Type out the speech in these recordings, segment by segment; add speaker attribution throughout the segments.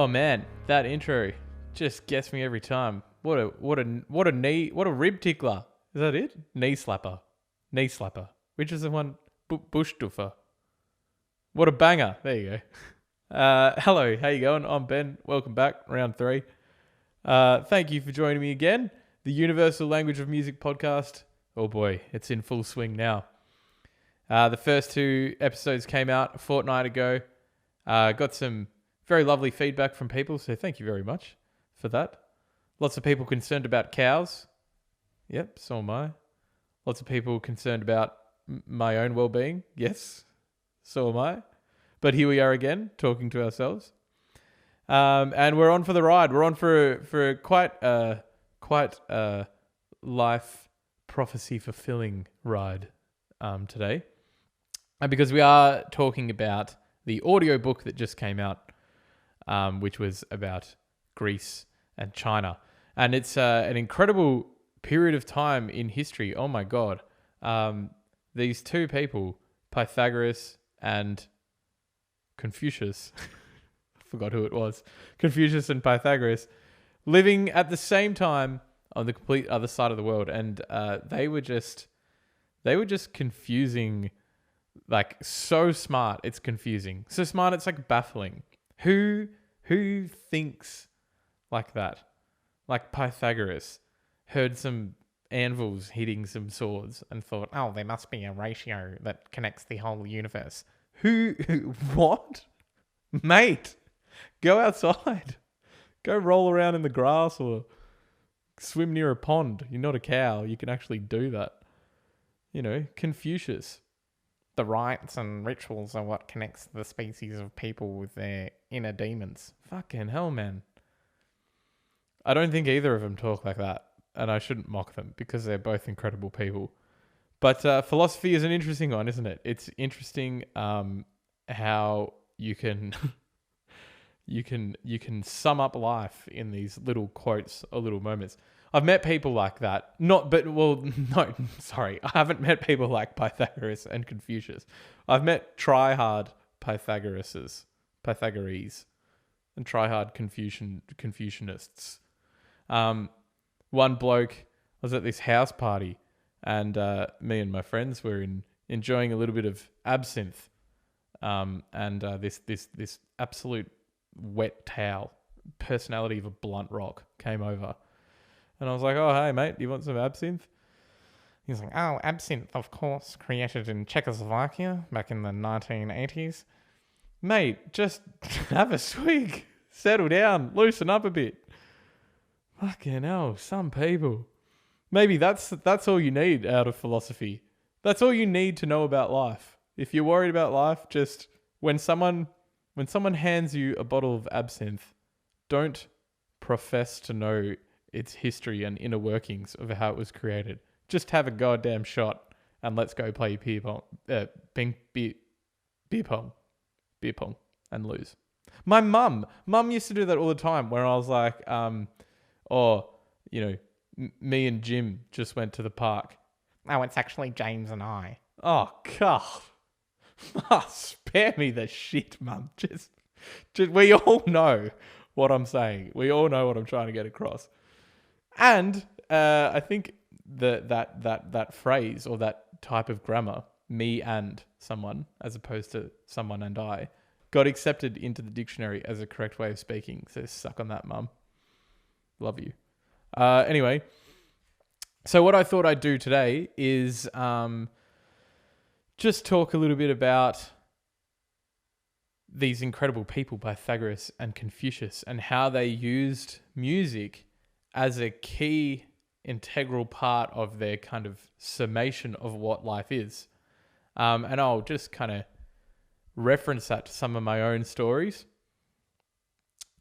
Speaker 1: Oh man, that intro just gets me every time. What a rib tickler. Is that it? Knee slapper. Which is the one? Bush duffer. What a banger. There you go. Hello, how you going? I'm Ben. Welcome back, round 3. Thank you for joining me again. The Universal Language of Music podcast. Oh boy, it's in full swing now. The first 2 episodes came out a fortnight ago. Got some very lovely feedback from people, so thank you very much for that. Lots of people concerned about cows. Yep, so am I. Lots of people concerned about my own well-being. Yes, so am I. But here we are again, talking to ourselves. And we're on for the ride. We're on for quite a life prophecy fulfilling ride today. And because we are talking about the audiobook that just came out, which was about Greece and China. And it's an incredible period of time in history. Oh my God. These 2 people, Pythagoras and Confucius, I forgot who it was, Confucius and Pythagoras, living at the same time on the complete other side of the world. And they were just confusing, like so smart, it's confusing. So smart, it's like baffling. Who thinks like that? Like Pythagoras heard some anvils hitting some swords and thought, oh, there must be a ratio that connects the whole universe. What? Mate, go outside. Go roll around in the grass or swim near a pond. You're not a cow. You can actually do that. You know, Confucius. The rites and rituals are what connects the species of people with their inner demons. Fucking hell, man. I don't think either of them talk like that. And I shouldn't mock them because they're both incredible people. But philosophy is an interesting one, isn't it? It's interesting how you can you can sum up life in these little quotes or little moments. I've met people like that. I haven't met people like Pythagoras and Confucius. I've met try-hard Pythagorees and try-hard Confucianists. One bloke was at this house party and me and my friends were enjoying a little bit of absinthe. And this absolute wet towel, personality of a blunt rock, came over. And I was like, oh, hey, mate, you want some absinthe? He's like, oh, absinthe, of course, created in Czechoslovakia back in the 1980s. Mate, just have a swig. Settle down. Loosen up a bit. Fucking hell, some people. Maybe that's all you need out of philosophy. That's all you need to know about life. If you're worried about life, just when someone hands you a bottle of absinthe, don't profess to know its history and inner workings of how it was created. Just have a goddamn shot and let's go play beer pong and lose. My mum used to do that all the time where I was like, me and Jim just went to the park. Oh, it's actually James and I. Oh, God. Spare me the shit, mum. Just we all know what I'm saying. We all know what I'm trying to get across. And I think that phrase or that type of grammar, me and someone, as opposed to someone and I, got accepted into the dictionary as a correct way of speaking. So suck on that, mum. Love you. Anyway, so what I thought I'd do today is just talk a little bit about these incredible people, Pythagoras and Confucius, and how they used music as a key integral part of their kind of summation of what life is. And I'll just kind of reference that to some of my own stories.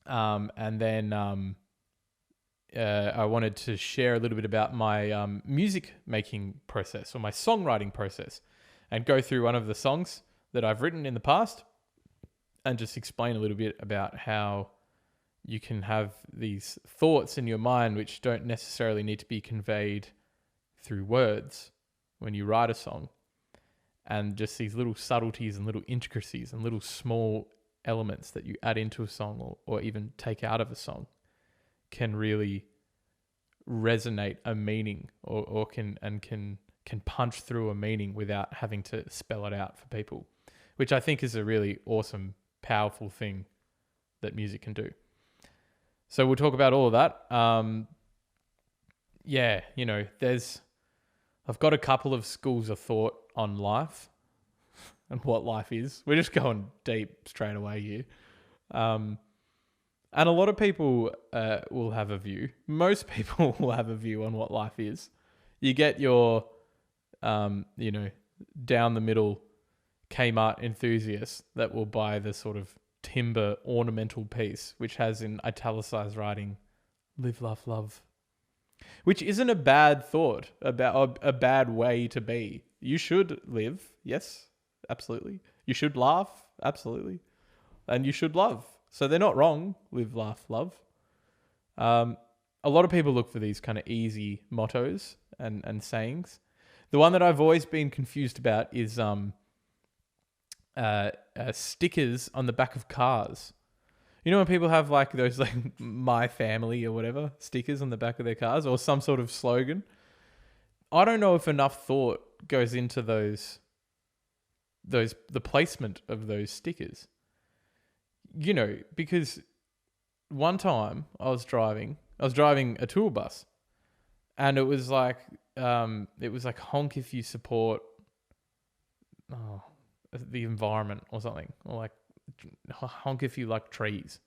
Speaker 1: And then I wanted to share a little bit about my music making process or my songwriting process and go through one of the songs that I've written in the past and just explain a little bit about how you can have these thoughts in your mind which don't necessarily need to be conveyed through words when you write a song, and just these little subtleties and little intricacies and little small elements that you add into a song or even take out of a song can really resonate a meaning or can punch through a meaning without having to spell it out for people, which I think is a really awesome, powerful thing that music can do. So we'll talk about all of that. I've got a couple of schools of thought on life and what life is. We're just going deep straight away here. And a lot of people will have a view. Most people will have a view on what life is. You get your, down the middle Kmart enthusiast that will buy the sort of timber ornamental piece, which has in italicized writing, live, laugh, love. Which isn't a bad thought, about a bad way to be. You should live, yes, absolutely. You should laugh, absolutely. And you should love. So they're not wrong, live, laugh, love. A lot of people look for these kind of easy mottos and sayings. The one that I've always been confused about is stickers on the back of cars. You know when people have like those like my family or whatever stickers on the back of their cars or some sort of slogan? I don't know if enough thought goes into the placement of those stickers. Because one time I was driving a tour bus, and it was like honk if you support the environment or something, or like honk if you like trees.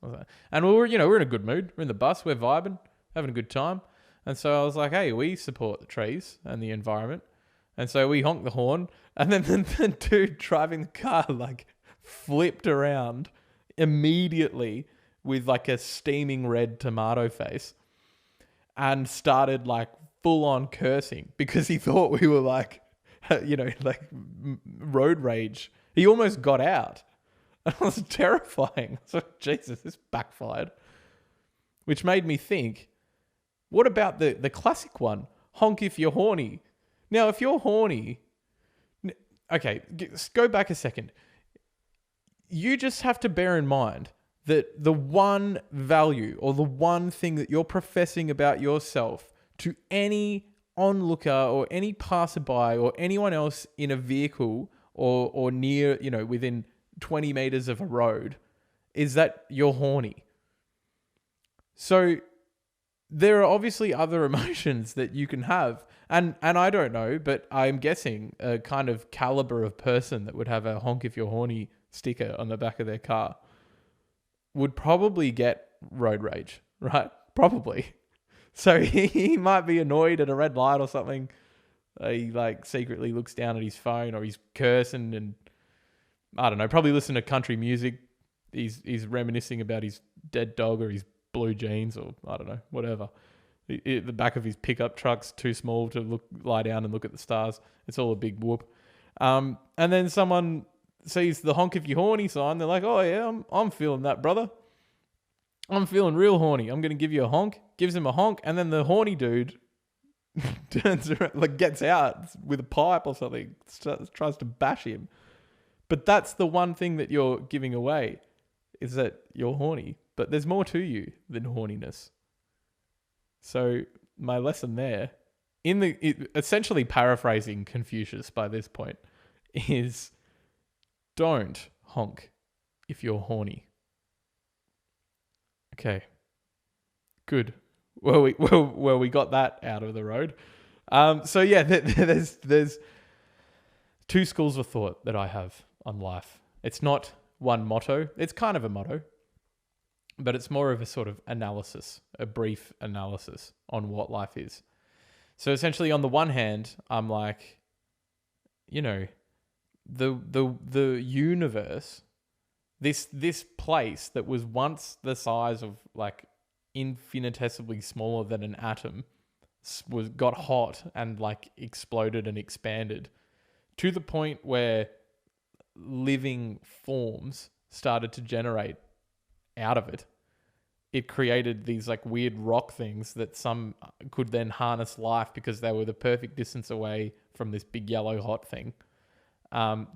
Speaker 1: And we're in a good mood. We're in the bus, we're vibing, having a good time. And so I was like, hey, we support the trees and the environment. And so we honked the horn, and then the dude driving the car like flipped around immediately with like a steaming red tomato face and started like full on cursing because he thought we were like, road rage. He almost got out. It was terrifying. So, Jesus, this backfired. Which made me think, what about the classic one? Honk if you're horny. Now, if you're horny, okay, go back a second. You just have to bear in mind that the one value or the one thing that you're professing about yourself to any onlooker or any passerby or anyone else in a vehicle or near, within 20 meters of a road is that you're horny. So there are obviously other emotions that you can have. And I don't know, but I'm guessing a kind of caliber of person that would have a honk if you're horny sticker on the back of their car would probably get road rage, right? Probably. So he might be annoyed at a red light or something. He like secretly looks down at his phone, or he's cursing and I don't know, probably listen to country music. He's reminiscing about his dead dog or his blue jeans or I don't know, whatever. The back of his pickup truck's too small to lie down and look at the stars. It's all a big whoop. And then someone sees the honk if you're horny sign. They're like, oh yeah, I'm feeling that, brother. I'm feeling real horny. I'm going to give you a honk. Gives him a honk. And then the horny dude turns around, like gets out with a pipe or something, tries to bash him. But that's the one thing that you're giving away, is that you're horny. But there's more to you than horniness. So my lesson there, essentially paraphrasing Confucius by this point, is don't honk if you're horny. Okay, good. Well, we got that out of the road. So yeah, there's two schools of thought that I have on life. It's not one motto. It's kind of a motto, but it's more of a sort of analysis, a brief analysis on what life is. So essentially, on the one hand, I'm like, the universe, this place that was once the size of like infinitesimally smaller than an atom got hot and like exploded and expanded to the point where living forms started to generate out of it. It created these like weird rock things that some could then harness life because they were the perfect distance away from this big yellow hot thing.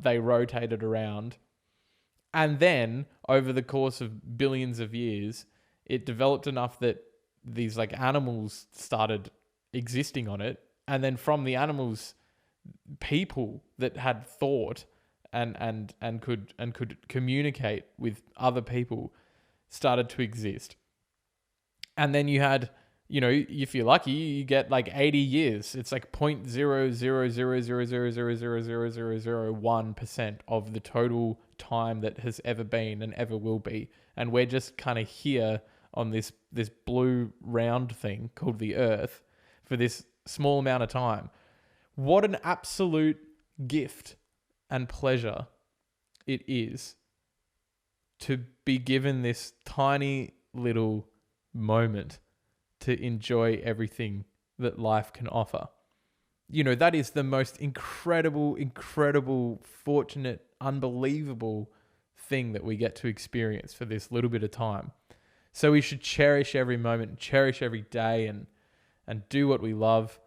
Speaker 1: They rotated around And then over the course of billions of years, it developed enough that these like animals started existing on it. And then from the animals, people that had thought and could communicate with other people started to exist. And then you had, if you're lucky, you get like 80 years. It's like 0.00000000001% of the total time that has ever been and ever will be. And we're just kind of here on this blue round thing called the Earth for this small amount of time. What an absolute gift and pleasure it is to be given this tiny little moment to enjoy everything that life can offer. That is the most incredible, fortunate, unbelievable thing that we get to experience for this little bit of time. So we should cherish every moment, cherish every day, and do what we love,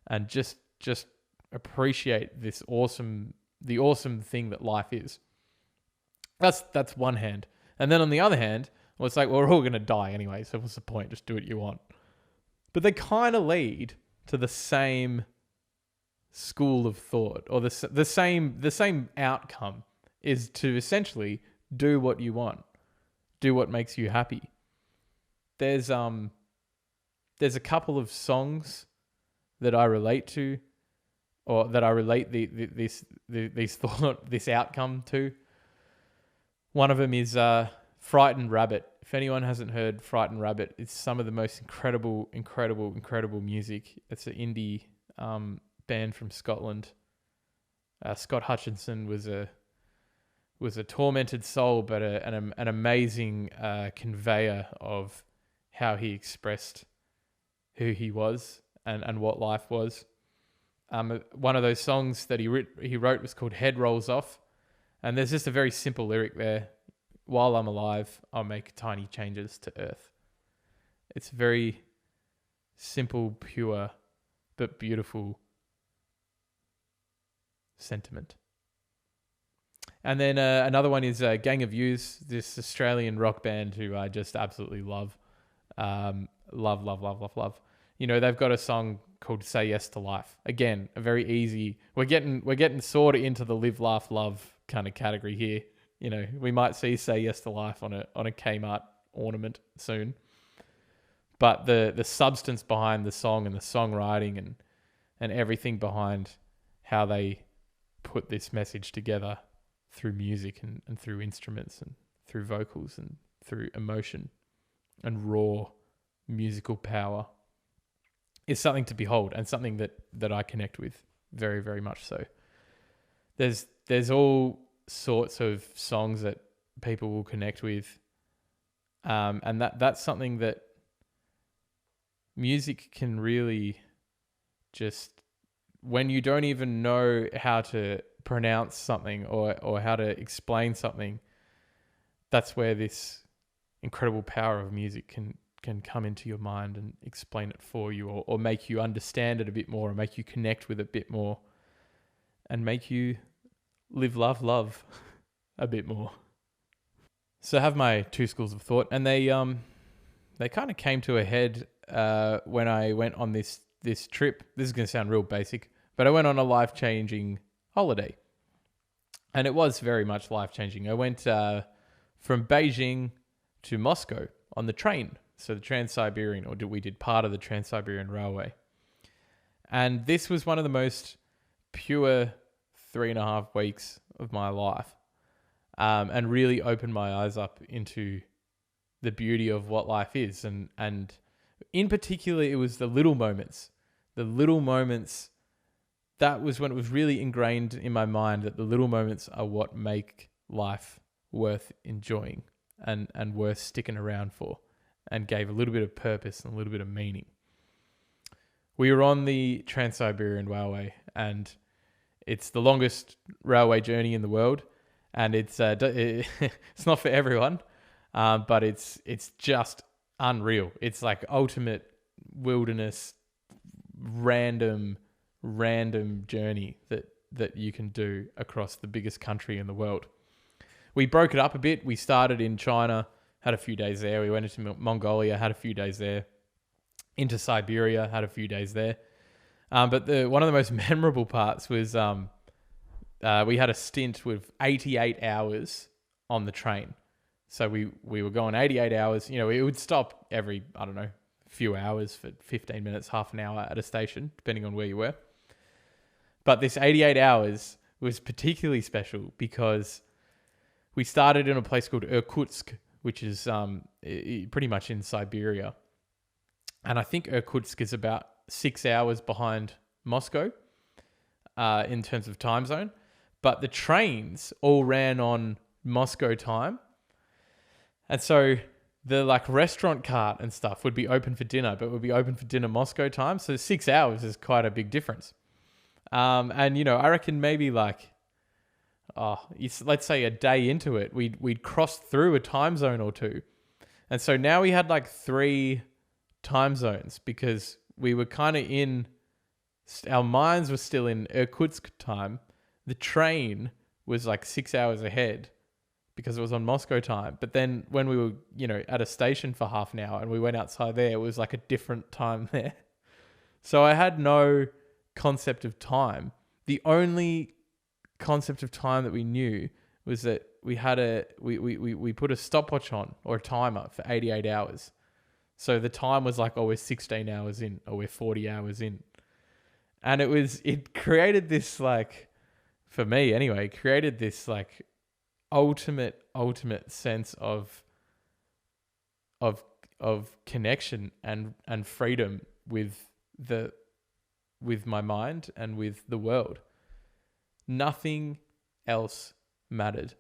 Speaker 1: and just appreciate the awesome thing that life is. That's one hand. And then on the other hand, well, it's like, well, we're all going to die anyway, so what's the point? Just do what you want. But they kind of lead to the same school of thought, or the same outcome, is to essentially do what you want, do what makes you happy. There's a couple of songs that I relate to, or that I relate this outcome to. One of them is Frightened Rabbit. If anyone hasn't heard Frightened Rabbit, it's some of the most incredible music. It's an indie band from Scotland. Scott Hutchinson was a tormented soul, but an amazing conveyor of how he expressed who he was and what life was. One of those songs that he wrote was called Head Rolls Off. And there's just a very simple lyric there. While I'm alive, I'll make tiny changes to Earth. It's very simple, pure, but beautiful sentiment. And then another one is Gang of Youths, this Australian rock band who I just absolutely love. Love. They've got a song called Say Yes to Life. Again, a very easy. We're getting sort of into the live, laugh, love kind of category here. We might see Say Yes to Life on a Kmart ornament soon. But the substance behind the song and the songwriting and everything behind how they put this message together through music and through instruments and through vocals and through emotion and raw musical power is something to behold, and something that I connect with very, very much so. There's all sorts of songs that people will connect with, and that's something that music can really just, when you don't even know how to pronounce something or how to explain something, that's where this incredible power of music can come into your mind and explain it for you, or make you understand it a bit more, or make you connect with it a bit more, and make you live, love a bit more. So I have my two schools of thought, and they kind of came to a head when I went on this trip. This is going to sound real basic, but I went on a life-changing holiday, and it was very much life-changing. I went from Beijing to Moscow on the train. So the Trans-Siberian, we did part of the Trans-Siberian Railway. And this was one of the most pure 3.5 weeks of my life, and really opened my eyes up into the beauty of what life is. And in particular, it was the little moments. The little moments, that was when it was really ingrained in my mind that the little moments are what make life worth enjoying and worth sticking around for, and gave a little bit of purpose and a little bit of meaning. We were on the Trans-Siberian Railway, and it's the longest railway journey in the world, and it's it's not for everyone, but it's just unreal. It's like ultimate wilderness, random journey that you can do across the biggest country in the world. we broke it up a bit. We started in China, had a few days there. We went into Mongolia, had a few days there. Into Siberia, had a few days there. But one of the most memorable parts was we had a stint with 88 hours on the train. So we were going 88 hours. You know, it would stop every, I don't know, few hours for 15 minutes, half an hour at a station, depending on where you were. But this 88 hours was particularly special because we started in a place called Irkutsk, which is pretty much in Siberia. And I think Irkutsk is about 6 hours behind Moscow in terms of time zone. But the trains all ran on Moscow time. And so the like restaurant cart and stuff would be open for dinner, but would be open for dinner Moscow time. So 6 hours is quite a big difference. And, you know, I reckon maybe like, let's say a day into it, we'd crossed through a time zone or two. And so now we had like 3 time zones because we were kind of our minds were still in Irkutsk time. The train was like 6 hours ahead because it was on Moscow time. But then when we were, you know, at a station for half an hour and we went outside there, it was like a different time there. So I had no concept of time. The only concept of time that we knew was that we put a stopwatch on or a timer for 88 hours. So the time was like, we're 16 hours in or we're 40 hours in. And it created this like, for me anyway, created this like ultimate sense of connection and freedom with my mind and with the world. Nothing else mattered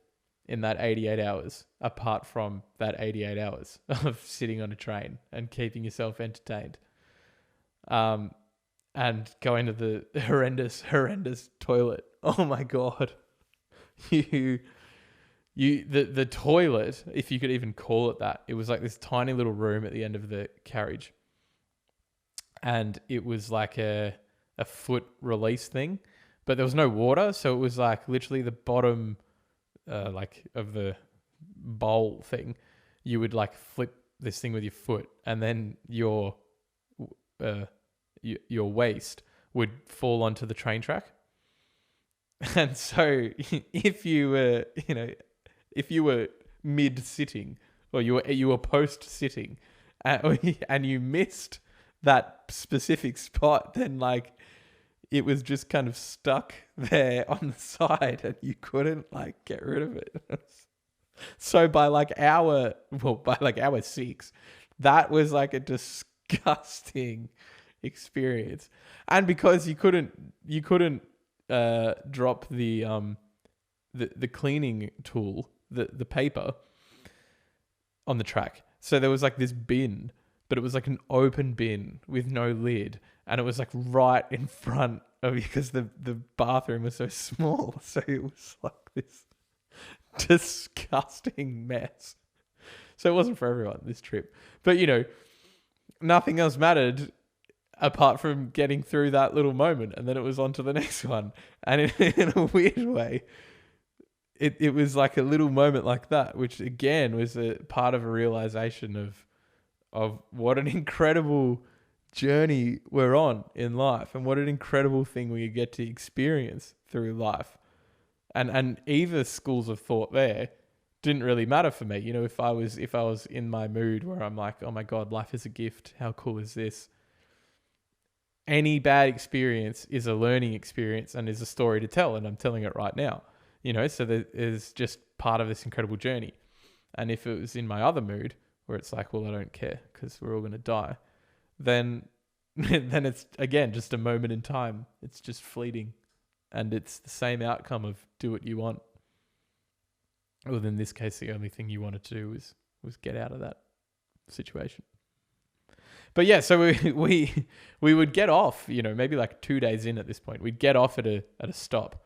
Speaker 1: in that 88 hours apart from that 88 hours of sitting on a train and keeping yourself entertained. And going to the horrendous toilet. Oh my God. The toilet, if you could even call it that, it was like this tiny little room at the end of the carriage. And it was like a foot release thing, but there was no water. So it was like literally the bottom, like of the bowl thing. You would like flip this thing with your foot and then your waist would fall onto the train track. And so if you were mid sitting or you were post sitting and you missed that specific spot, then like it was just kind of stuck there on the side and you couldn't like get rid of it. So by hour 6, that was like a disgusting experience. And because you couldn't drop the cleaning tool, the paper on the track. So there was like this bin, but it was like an open bin with no lid. And it was like right in front of you because the bathroom was so small. So it was like this disgusting mess. So it wasn't for everyone, this trip. But, you know, nothing else mattered apart from getting through that little moment. And then it was on to the next one. And in a weird way, it was like a little moment like that, which again was a part of a realization of what an incredible journey we're on in life and what an incredible thing we get to experience through life. And either schools of thought there didn't really matter for me. You know, if I was in my mood where I'm like, oh my God, life is a gift. How cool is this? Any bad experience is a learning experience and is a story to tell. And I'm telling it right now, you know, so that is just part of this incredible journey. And if it was in my other mood where it's like, well, I don't care because we're all going to die, then it's again, just a moment in time. It's just fleeting. And it's the same outcome of do what you want. Well, in this case, the only thing you wanted to do was get out of that situation. But yeah, so we would get off, you know, maybe like 2 days in at this point. We'd get off at a stop.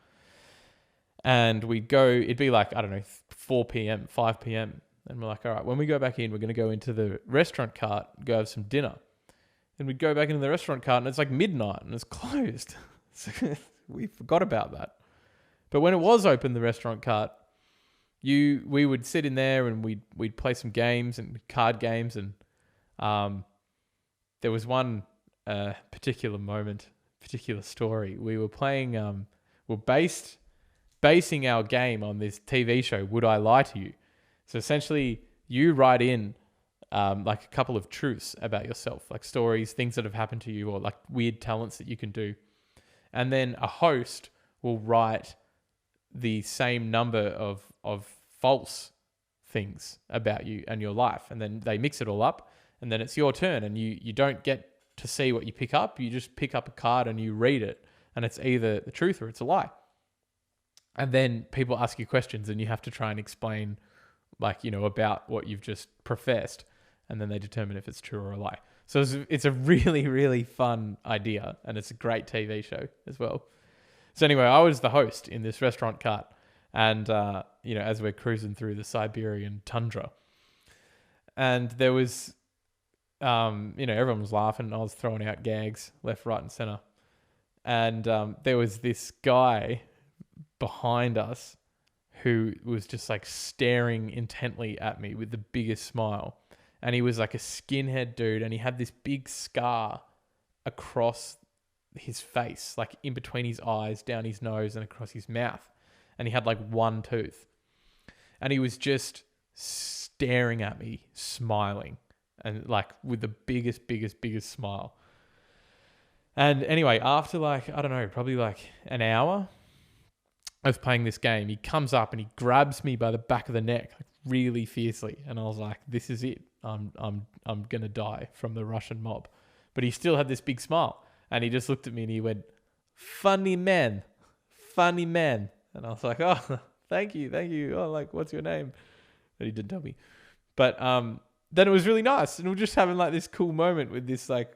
Speaker 1: And we'd go, it'd be like, I don't know, 4 p.m., 5 p.m. And we're like, all right, when we go back in, we're going to go into the restaurant cart, go have some dinner. And we'd go back into the restaurant cart and it's like midnight and it's closed. So we forgot about that. But when it was open, the restaurant cart, we would sit in there and we'd play some games and card games, and there was one particular moment, particular story. We were playing. We're basing our game on this TV show, Would I Lie to You? So essentially, you write in like a couple of truths about yourself, like stories, things that have happened to you, or like weird talents that you can do, and then a host will write the same number of false things about you and your life, and then they mix it all up, and then it's your turn, and you don't get to see what you pick up. You just pick up a card and you read it, and it's either the truth or it's a lie. And then people ask you questions, and you have to try and explain, like, about what you've just professed, and then they determine if it's true or a lie. So it's a really, really fun idea, and it's a great TV show as well. So anyway, I was the host in this restaurant cart, and as we're cruising through the Siberian tundra, and there was, everyone was laughing. I was throwing out gags left, right, and center, and there was this guy behind us who was just like staring intently at me with the biggest smile, and he was like a skinhead dude, and he had this big scar across his face, like in between his eyes, down his nose, and across his mouth. And he had like one tooth. And he was just staring at me, smiling, and like with the biggest smile. And anyway, after like, I don't know, probably like an hour of playing this game, he comes up and he grabs me by the back of the neck, like really fiercely. And I was like, this is it. I'm going to die from the Russian mob. But he still had this big smile. And he just looked at me and he went, funny man. And I was like, oh, thank you. Oh, like, what's your name? But he didn't tell me. But then it was really nice. And we were just having like this cool moment with this like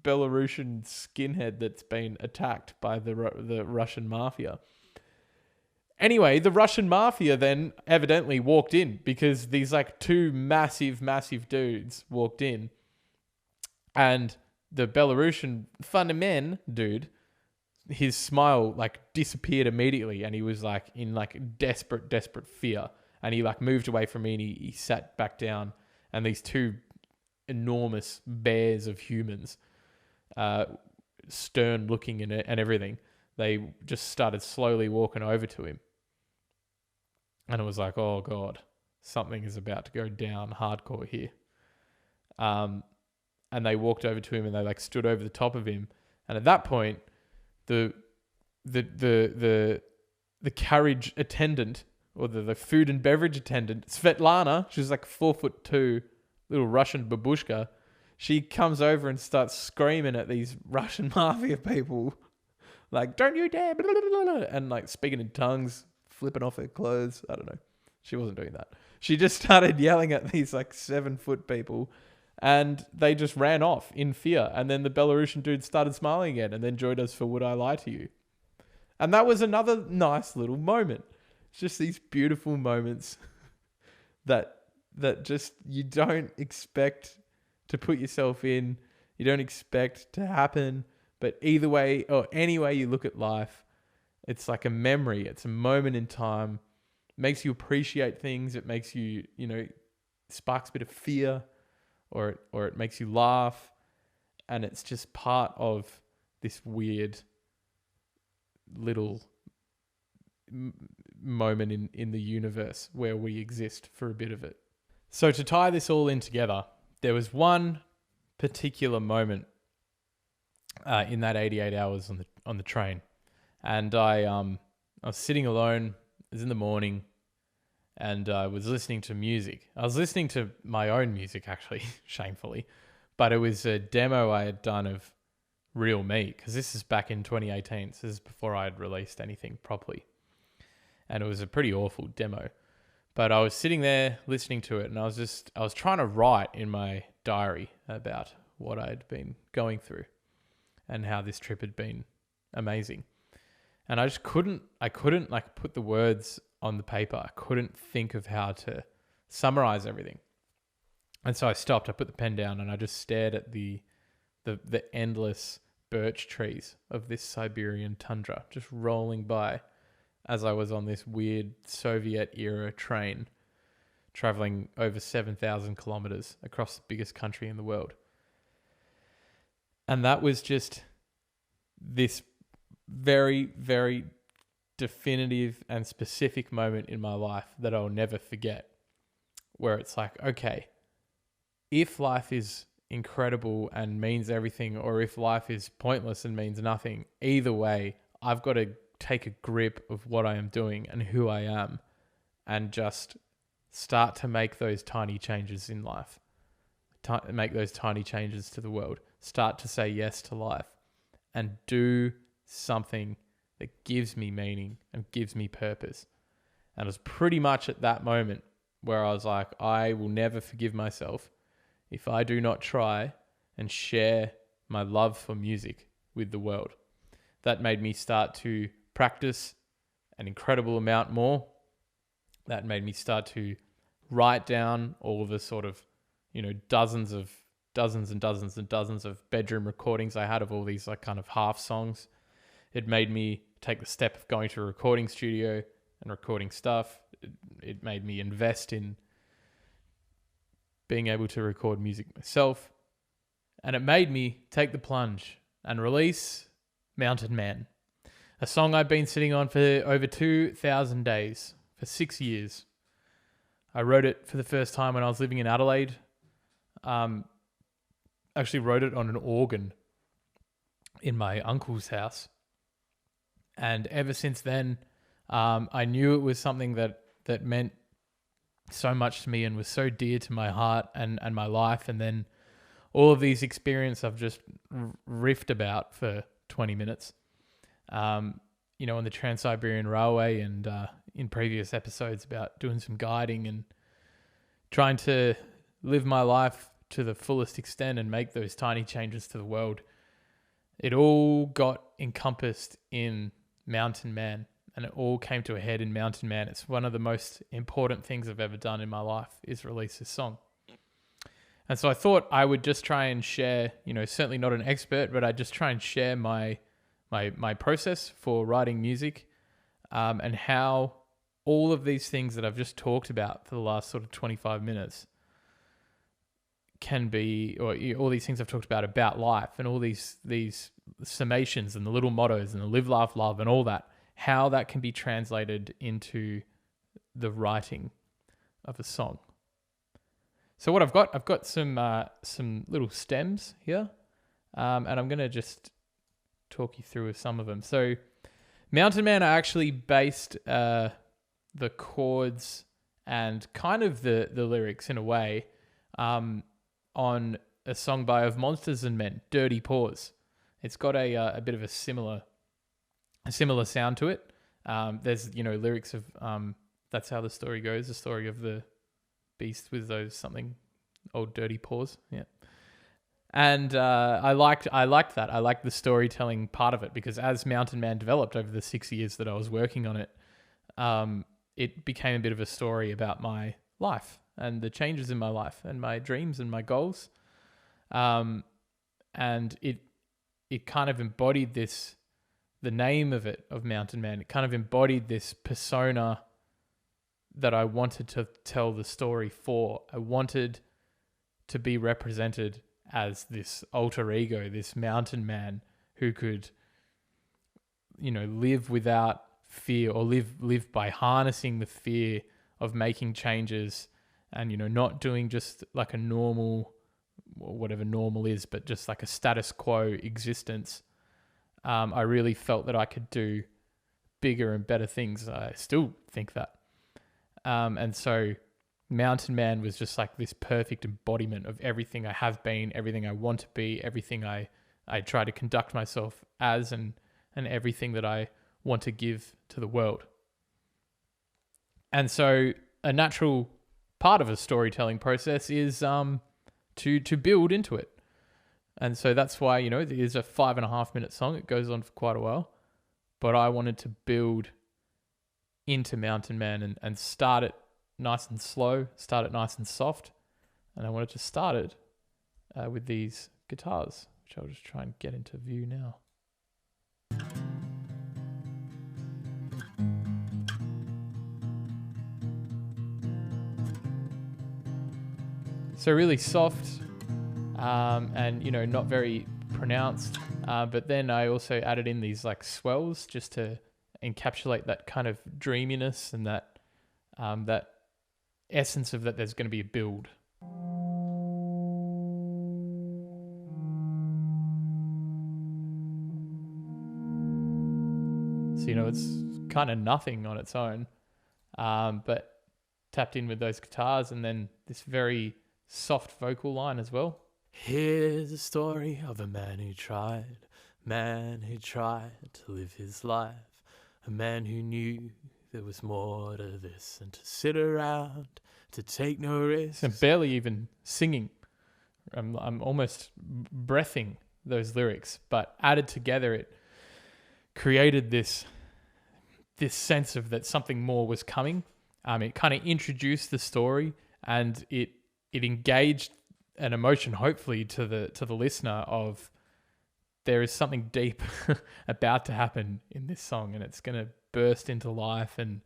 Speaker 1: Belarusian skinhead that's been attacked by the Russian mafia. Anyway, the Russian mafia then evidently walked in, because these like two massive dudes walked in, and the Belarusian funny man dude, his smile like disappeared immediately, and he was like in like desperate fear, and he like moved away from me, and he sat back down, and these two enormous bears of humans, stern looking and everything, they just started slowly walking over to him, and it was like, oh God, something is about to go down hardcore here. And they walked over to him, and they like stood over the top of him. And at that point, the carriage attendant, or the food and beverage attendant, Svetlana, she's like 4'2", little Russian babushka. She comes over and starts screaming at these Russian mafia people, like, don't you dare, blah, blah, blah, and like speaking in tongues, flipping off her clothes. I don't know. She wasn't doing that. She just started yelling at these like 7-foot people. And they just ran off in fear. And then the Belarusian dude started smiling again, and then joined us for Would I Lie to You? And that was another nice little moment. It's just these beautiful moments that just you don't expect to put yourself in. You don't expect to happen. But either way, or any way you look at life, it's like a memory. It's a moment in time. It makes you appreciate things. It makes you, sparks a bit of fear. Or it makes you laugh, and it's just part of this weird little moment in the universe where we exist for a bit of it. So to tie this all in together, there was one particular moment in that 88 hours on the train, and I was sitting alone. It was in the morning. And I was listening to music. I was listening to my own music, actually, shamefully. But it was a demo I had done of Real Me, because this is back in 2018. So this is before I had released anything properly. And it was a pretty awful demo. But I was sitting there listening to it, and I was trying to write in my diary about what I'd been going through and how this trip had been amazing. And I just couldn't like put the words on the paper. I couldn't think of how to summarize everything. And so I stopped, I put the pen down, and I just stared at the endless birch trees of this Siberian tundra just rolling by. as I was on this weird Soviet era train traveling over 7,000 kilometers across the biggest country in the world. And that was just this very, very definitive and specific moment in my life that I'll never forget, where it's like, okay, if life is incredible and means everything, or if life is pointless and means nothing, either way, I've got to take a grip of what I am doing and who I am and just start to make those tiny changes in life, make those tiny changes to the world, start to say yes to life and do something that gives me meaning and gives me purpose. And it was pretty much at that moment where I was like, I will never forgive myself if I do not try and share my love for music with the world. That made me start to practice an incredible amount more. That made me start to write down all of the sort of, dozens and dozens and dozens of bedroom recordings I had of all these like kind of half songs. It made me take the step of going to a recording studio and recording stuff. It made me invest in being able to record music myself. And it made me take the plunge and release Mountain Man, a song I've been sitting on for over 2,000 days, for 6 years. I wrote it for the first time when I was living in Adelaide. Actually wrote it on an organ in my uncle's house. And ever since then, I knew it was something that meant so much to me and was so dear to my heart and my life. And then all of these experiences I've just riffed about for 20 minutes, on the Trans-Siberian Railway and in previous episodes about doing some guiding and trying to live my life to the fullest extent and make those tiny changes to the world. It all got encompassed in Mountain Man, and it all came to a head in Mountain Man. It's one of the most important things I've ever done in my life is release this song. And so I thought I would just try and share, certainly not an expert, but I'd just try and share my process for writing music, and how all of these things that I've just talked about for the last sort of 25 minutes can be, or all these things I've talked about life and all these summations and the little mottos and the live, laugh, love and all that, how that can be translated into the writing of a song. So what I've got some little stems here, and I'm going to just talk you through some of them. So Mountain Man, I actually based the chords and kind of the lyrics in a way on a song by Of Monsters and Men, Dirty Paws. It's got a bit of a similar sound to it. There's lyrics of that's how the story goes, the story of the beast with those something old dirty paws. Yeah. And I liked that. I liked the storytelling part of it because as Mountain Man developed over the 6 years that I was working on it, it became a bit of a story about my life and the changes in my life and my dreams and my goals. And it kind of embodied this, the name of it, of Mountain Man, it kind of embodied this persona that I wanted to tell the story for. I wanted to be represented as this alter ego, this mountain man who could, live without fear, or live by harnessing the fear of making changes and, not doing just like a normal, or whatever normal is, but just like a status quo existence. I really felt that I could do bigger and better things. I still think that. And so Mountain Man was just like this perfect embodiment of everything I have been, everything I want to be, everything I try to conduct myself as, and everything that I want to give to the world. And so a natural part of a storytelling process is to build into it. And so that's why, it is a 5.5 minute song. It goes on for quite a while. But I wanted to build into Mountain Man and start it nice and slow, start it nice and soft. And I wanted to start it with these guitars, which I'll just try and get into view now. So really soft, and not very pronounced. But then I also added in these like swells just to encapsulate that kind of dreaminess and that essence of that there's going to be a build. So, it's kind of nothing on its own, but tapped in with those guitars and then this very soft vocal line as well. Here's the story of a man who tried to live his life. A man who knew there was more to this than to sit around, to take no risks. I'm barely even singing. I'm almost breathing those lyrics, but added together it created this sense of that something more was coming. It kind of introduced the story and it engaged an emotion, hopefully, to the listener of there is something deep about to happen in this song and it's going to burst into life. And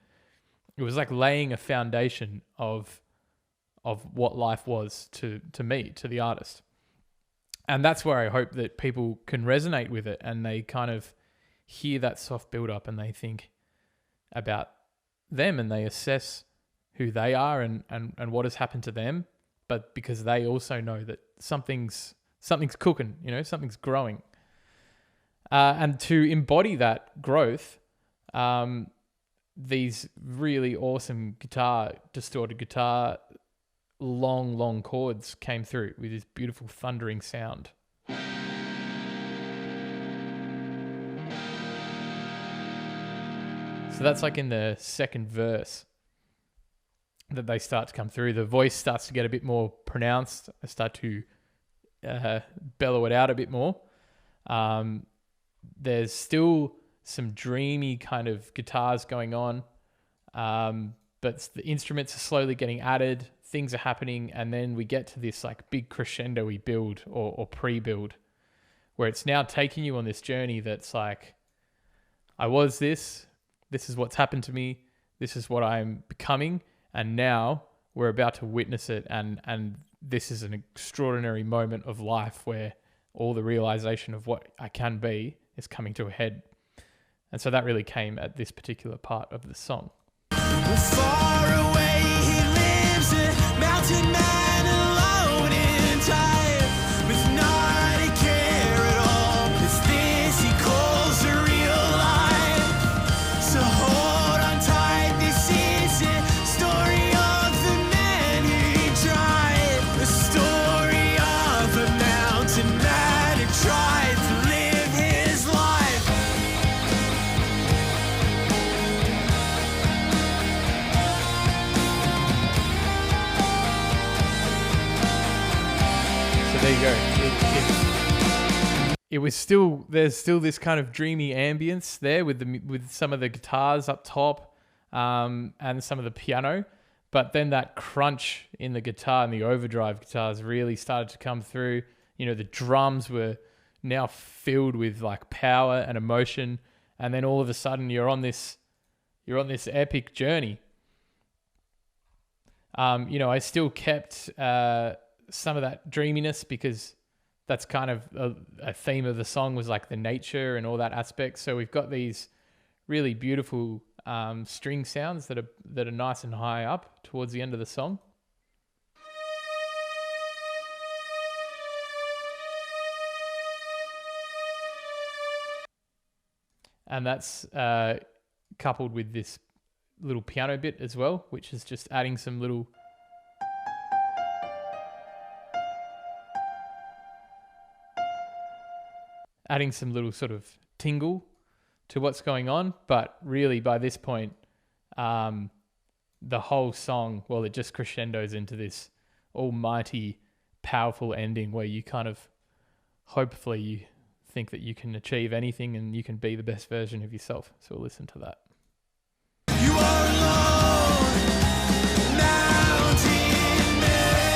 Speaker 1: it was like laying a foundation of what life was to me, to the artist. And that's where I hope that people can resonate with it and they kind of hear that soft build up and they think about them and they assess who they are and what has happened to them, but because they also know that something's cooking, something's growing. And to embody that growth, these really awesome distorted guitar, long chords came through with this beautiful thundering sound. So that's like in the second verse that they start to come through. The voice starts to get a bit more pronounced. I start to bellow it out a bit more. There's still some dreamy kind of guitars going on, but the instruments are slowly getting added. Things are happening, and then we get to this like big crescendo-y build or pre-build where it's now taking you on this journey that's like, I was this is what's happened to me, this is what I'm becoming, and now we're about to witness it, and this is an extraordinary moment of life where all the realization of what I can be is coming to a head. And so that really came at this particular part of the song.
Speaker 2: Far away he lives, a mountain man alone in time, with not a care at all. It's this he calls a real life. So hold on tight, this is a story of the man who tried. The story of a mountain man who tried to live his life.
Speaker 1: There you go. It was still, there's still this kind of dreamy ambience there with some of the guitars up top, and some of the piano, but then that crunch in the guitar and the overdrive guitars really started to come through. The drums were now filled with like power and emotion, and then all of a sudden you're on this epic journey. I still kept some of that dreaminess because that's kind of a theme of the song, was like the nature and all that aspect. So we've got these really beautiful string sounds that are nice and high up towards the end of the song. And that's coupled with this little piano bit as well, which is just adding some little sort of tingle to what's going on. But really by this point, the whole song, well, it just crescendos into this almighty, powerful ending where you kind of, hopefully you think that you can achieve anything and you can be the best version of yourself. So we'll listen to that.
Speaker 2: You are alone, mountain man.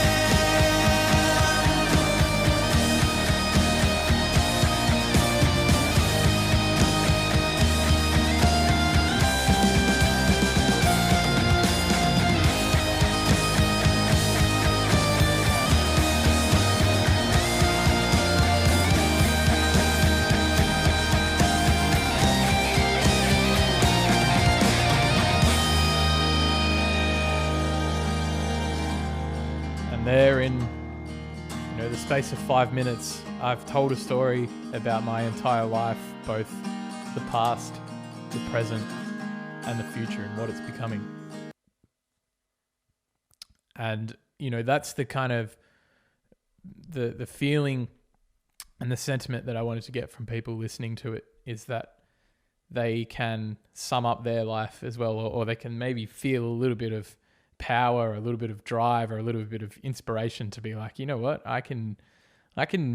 Speaker 1: And there in, the space of 5 minutes, I've told a story about my entire life, both the past, the present, and the future, and what it's becoming. And, that's the kind of the feeling and the sentiment that I wanted to get from people listening to it, is that they can sum up their life as well, or they can maybe feel a little bit of power, or a little bit of drive, or a little bit of inspiration to be like, you know what, I can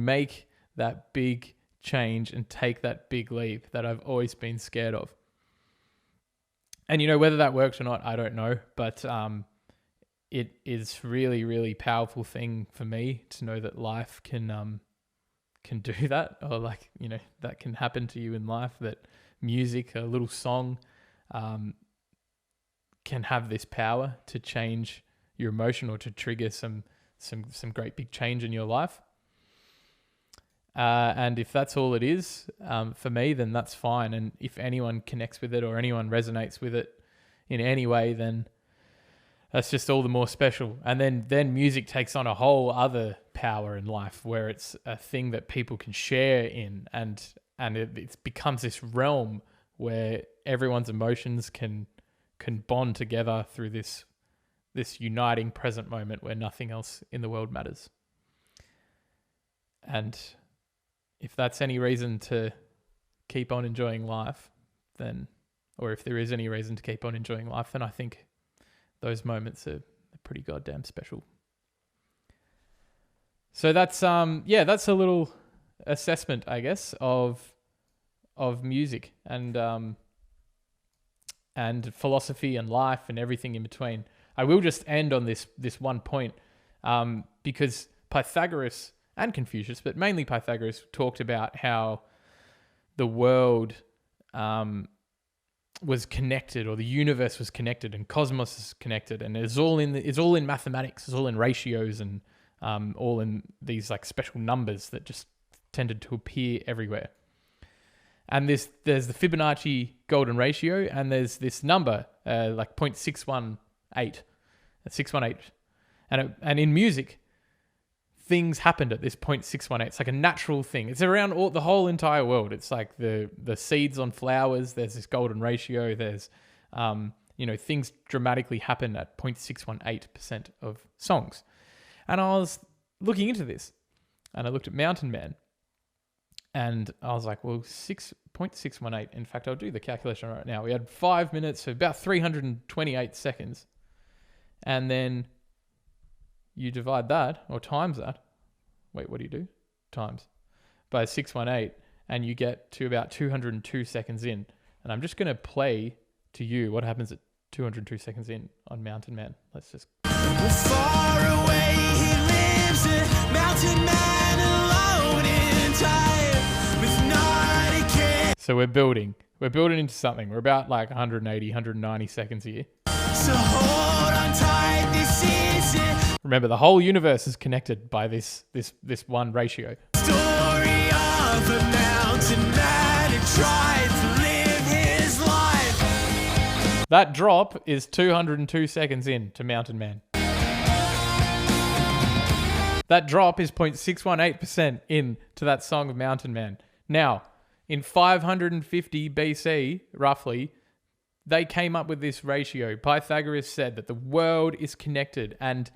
Speaker 1: make that big change and take that big leap that I've always been scared of. And whether that works or not, I don't know, but it is really, really powerful thing for me to know that life can do that, or that can happen to you in life, that music, a little song, can have this power to change your emotion, or to trigger some great big change in your life. And if that's all it is for me, then that's fine. And if anyone connects with it, or anyone resonates with it in any way, then that's just all the more special. And then music takes on a whole other power in life, where it's a thing that people can share in, and it becomes this realm where everyone's emotions can bond together through this uniting present moment where nothing else in the world matters. And if that's any reason to keep on enjoying life, then, or if there is any reason to keep on enjoying life, then I think those moments are pretty goddamn special. So that's that's a little assessment, I guess, of music and philosophy and life and everything in between. I will just end on this one point, because Pythagoras and Confucius, but mainly Pythagoras, talked about how the world was connected, or the universe was connected, and cosmos is connected, and it's all in mathematics, it's all in ratios, and all in these like special numbers that just tended to appear everywhere. And there's the Fibonacci golden ratio, and there's this number like 0.618, 618, and in music, things happened at this 0.618. It's like a natural thing. It's around the whole entire world. It's like the seeds on flowers. There's this golden ratio. There's things dramatically happen at 0.618% of songs. And I was looking into this, and I looked at Mountain Man, and I was like, well, 6.618. In fact, I'll do the calculation right now. We had 5 minutes, so about 328 seconds. And then you divide that, or times that. Wait, what do you do? Times by 618, and you get to about 202 seconds in. And I'm just going to play to you what happens at 202 seconds in on Mountain Man. Let's just...
Speaker 2: Far away he lives, a mountain man alone in time, with not a care.
Speaker 1: So we're building into something. We're about like 180, 190 seconds here.
Speaker 2: So hold on tight, this is it.
Speaker 1: Remember, the whole universe is connected by this one ratio.
Speaker 2: Story of a mountain man who tried to live his life.
Speaker 1: That drop is 202 seconds in to Mountain Man. That drop is 0.618% in to that song of Mountain Man. Now, in 550 BC, roughly, they came up with this ratio. Pythagoras said that the world is connected, and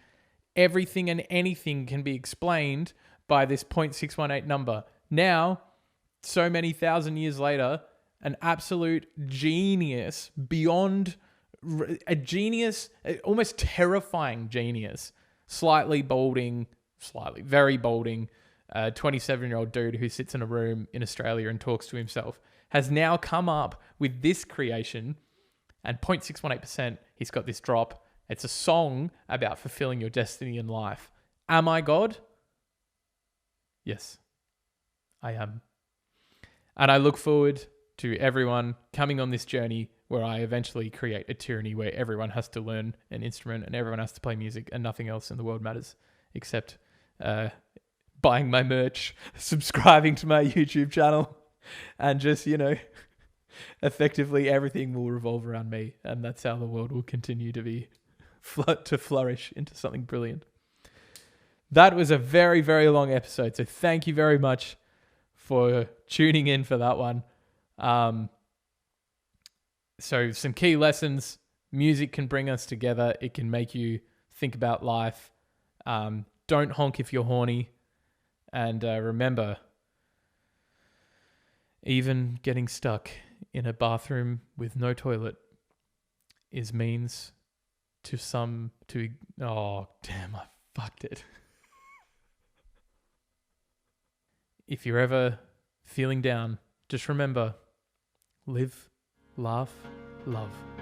Speaker 1: everything and anything can be explained by this 0.618 number. Now, so many thousand years later, an absolute genius, beyond a genius, almost terrifying genius, very balding, 27-year-old dude who sits in a room in Australia and talks to himself, has now come up with this creation, and 0.618%, he's got this drop. It's a song about fulfilling your destiny in life. Am I God? Yes, I am. And I look forward to everyone coming on this journey where I eventually create a tyranny where everyone has to learn an instrument and everyone has to play music and nothing else in the world matters except buying my merch, subscribing to my YouTube channel, and just, effectively everything will revolve around me, and that's how the world will continue to be to flourish into something brilliant. That was a very, very long episode. So thank you very much for tuning in for that one. So some key lessons. Music can bring us together. It can make you think about life. Don't honk if you're horny. And remember, even getting stuck in a bathroom with no toilet is means oh, damn, I fucked it. If you're ever feeling down, just remember, live, laugh, love.